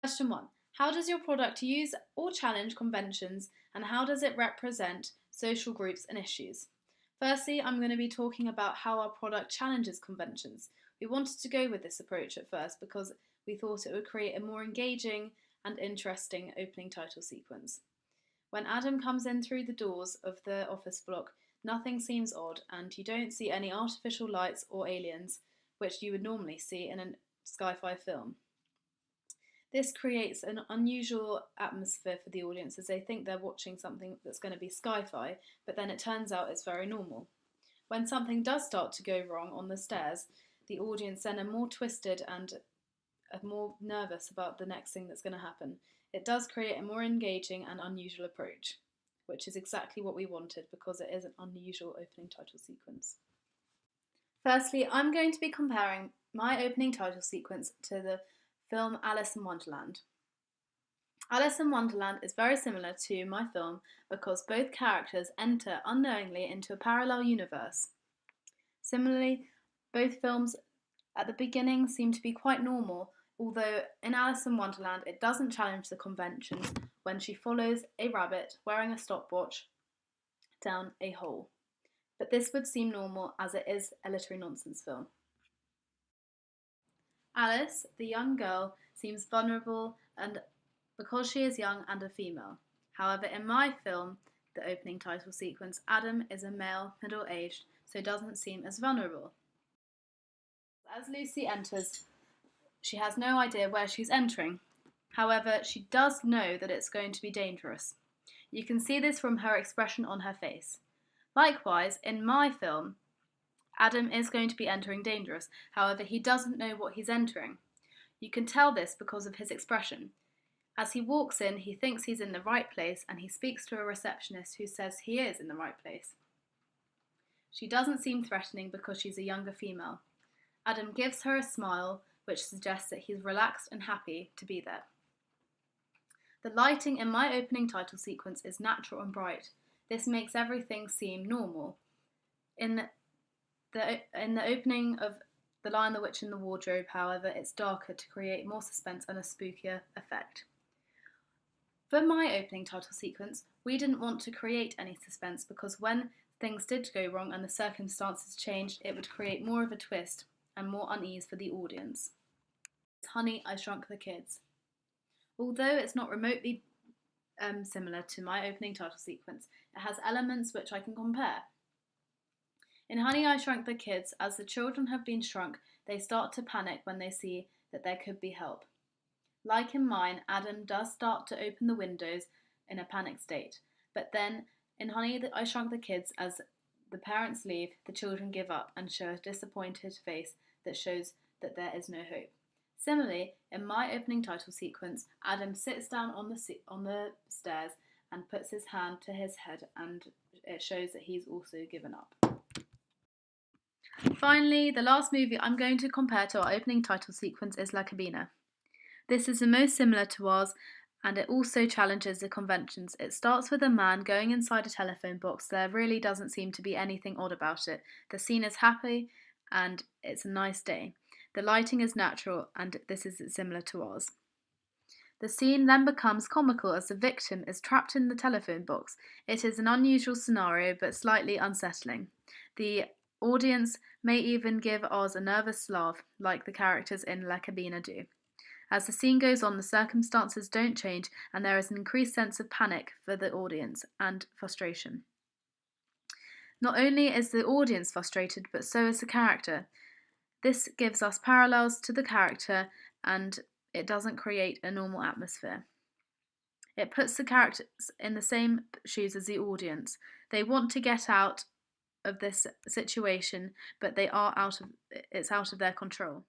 Question 1. How does your product use or challenge conventions, and how does it represent social groups and issues? Firstly, I'm going to be talking about how our product challenges conventions. We wanted to go with this approach at first because we thought it would create a more engaging and interesting opening title sequence. When Adam comes in through the doors of the office block, nothing seems odd, and you don't see any artificial lights or aliens, which you would normally see in a sci-fi film. This creates an unusual atmosphere for the audience as they think they're watching something that's going to be sci-fi, but then it turns out it's very normal. When something does start to go wrong on the stairs, the audience then are more twisted and are more nervous about the next thing that's going to happen. It does create a more engaging and unusual approach, which is exactly what we wanted because it is an unusual opening title sequence. Firstly, I'm going to be comparing my opening title sequence to the film Alice in Wonderland. Alice in Wonderland is very similar to my film because both characters enter unknowingly into a parallel universe. Similarly, both films at the beginning seem to be quite normal, although in Alice in Wonderland it doesn't challenge the conventions when she follows a rabbit wearing a stopwatch down a hole. But this would seem normal as it is a literary nonsense film. Alice, the young girl, seems vulnerable and because she is young and a female. However, in my film, the opening title sequence, Adam is a male, middle-aged, so doesn't seem as vulnerable. As Lucy enters, she has no idea where she's entering. However, she does know that it's going to be dangerous. You can see this from her expression on her face. Likewise, in my film, Adam is going to be entering dangerous, however he doesn't know what he's entering. You can tell this because of his expression. As he walks in, he thinks he's in the right place and he speaks to a receptionist who says he is in the right place. She doesn't seem threatening because she's a younger female. Adam gives her a smile, which suggests that he's relaxed and happy to be there. The lighting in my opening title sequence is natural and bright. This makes everything seem normal. In the opening of The Lion, the Witch and the Wardrobe, however, it's darker to create more suspense and a spookier effect. For my opening title sequence, we didn't want to create any suspense because when things did go wrong and the circumstances changed, it would create more of a twist and more unease for the audience. It's Honey, I Shrunk the Kids. Although it's not remotely similar to my opening title sequence, it has elements which I can compare. In Honey, I Shrunk the Kids, as the children have been shrunk, they start to panic when they see that there could be help. Like in mine, Adam does start to open the windows in a panic state, but then in Honey, I Shrunk the Kids, as the parents leave, the children give up and show a disappointed face that shows that there is no hope. Similarly, in my opening title sequence, Adam sits down on the stairs and puts his hand to his head, and it shows that he's also given up. Finally, the last movie I'm going to compare to our opening title sequence is La Cabina. This is the most similar to ours, and it also challenges the conventions. It starts with a man going inside a telephone box. There really doesn't seem to be anything odd about it. The scene is happy and it's a nice day. The lighting is natural and this is similar to ours. The scene then becomes comical as the victim is trapped in the telephone box. It is an unusual scenario but slightly unsettling. The audience may even give Oz a nervous laugh like the characters in La Cabina do. As the scene goes on, the circumstances don't change and there is an increased sense of panic for the audience and frustration. Not only is the audience frustrated, but so is the character. This gives us parallels to the character and it doesn't create a normal atmosphere. It puts the characters in the same shoes as the audience. They want to get out of this situation, but it's out of their control.